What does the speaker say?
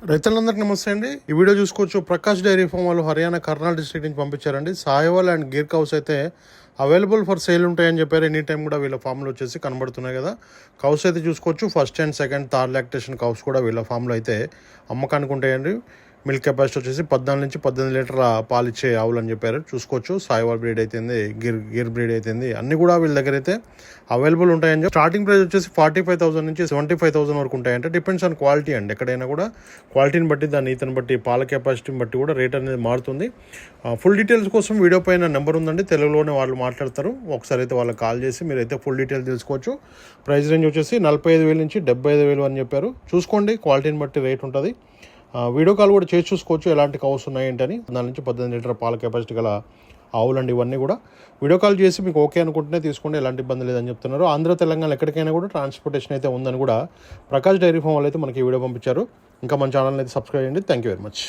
రైతులందరికీ నమస్తే అండి. ఈ వీడియో చూసుకోవచ్చు. ప్రకాష్ డైరీ ఫామ్ వాళ్ళు హర్యానా కర్నాల్ డిస్ట్రిక్ట్ నుంచి పంపించారండి. సాయవాల్ అండ్ గిర్ కౌస్ అయితే అవైలబుల్ ఫర్ సేల్ ఉంటాయని చెప్పారు. ఎనీ టైం కూడా వీళ్ళ ఫామ్లో వచ్చేసి కనబడుతున్నాయి కదా. కౌస్ అయితే చూసుకోవచ్చు. First and second third lactation cows కూడా వీళ్ళ ఫామ్లో అయితే అమ్మకానికి ఉంటాయండి. మిల్క్ కెపాసిటీ వచ్చేసి 14 నుంచి 18 లీటర్ల పాలు ఇచ్చే ఆవులు అని చెప్పారు. చూసుకోవచ్చు. సాయివాల్ బ్రీడ్ అయితేంది, గిర్ బ్రీడ్ అయితేంది, అన్ని కూడా వీళ్ళ దగ్గర అయితే అవైలబుల్ ఉంటాయని చెప్పి. స్టార్టింగ్ ప్రైస్ వచ్చేసి 45,000 నుంచి 75,000 వరకు ఉంటాయంటే డిపెండ్స్ ఆన్ క్వాలిటీ అండి. ఎక్కడైనా కూడా క్వాలిటీని బట్టి, దాని ఈతని బట్టి, పాల కెపాసిటీని బట్టి కూడా రేట్ అనేది మారుతుంది. ఫుల్ డీటెయిల్స్ కోసం వీడియో పైన నెంబర్ ఉందండి, తెలుగులోనే వాళ్ళు మాట్లాడతారు. ఒకసారి అయితే వాళ్ళకి కాల్ చేసి మీరైతే ఫుల్ డీటెయిల్స్ తెలుసుకోవచ్చు. ప్రైస్ రేంజ్ వచ్చేసి 45,000 నుంచి 75,000 అని చెప్పారు. చూసుకోండి, క్వాలిటీని బట్టి రేట్ ఉంటుంది. వీడియో కాల్ కూడా చేసి చూసుకోవచ్చు ఎలాంటి కౌస్ ఉన్నాయేంటని. దాని నుంచి 18 లీటర్ పాల కెపాసిటీ గల ఆవులండి ఇవన్నీ కూడా. వీడియో కాల్ చేసి మీకు ఓకే అనుకుంటేనే తీసుకోండి, ఎలాంటి ఇబ్బంది లేదని చెప్తున్నారు. ఆంధ్ర తెలంగాణ ఎక్కడికైనా కూడా ట్రాన్స్పోర్టేషన్ అయితే ఉందని కూడా ప్రకాష్ డైరీ ఫామ్ వాళ్ళు అయితే మనకి వీడియో పంపించారు. ఇంకా మన ఛానల్ అయితే సబ్స్క్రైబ్ చేయండి. Thank you very much.